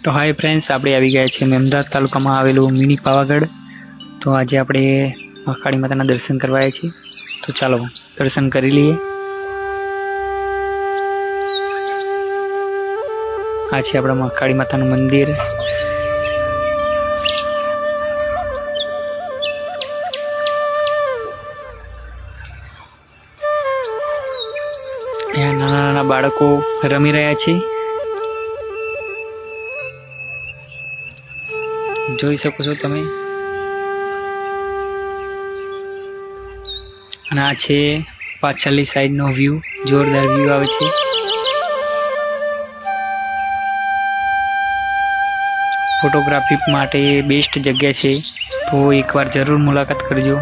તો hi friends, આપણે આવી ગયા છીએ મેમદાદ તાલુકામાં આવેલું મિની પાવાગઢ. તો આજે આપણે મહાકાળી માતાના દર્શન કરવા આવ્યા છીએ. તો ચાલો દર્શન કરી લઈએ. આ છે આપણા મહાકાળી માતાનું મંદિર. અહીંયા નાના નાના બાળકો રમી રહ્યા છે. જોઈ શકો છો તમે. અને આ છે પાછળની સાઈડનો વ્યૂ. જોરદાર વ્યૂ આવે છે. ફોટોગ્રાફી માટે બેસ્ટ જગ્યા છે, તો એકવાર જરૂર મુલાકાત કરજો.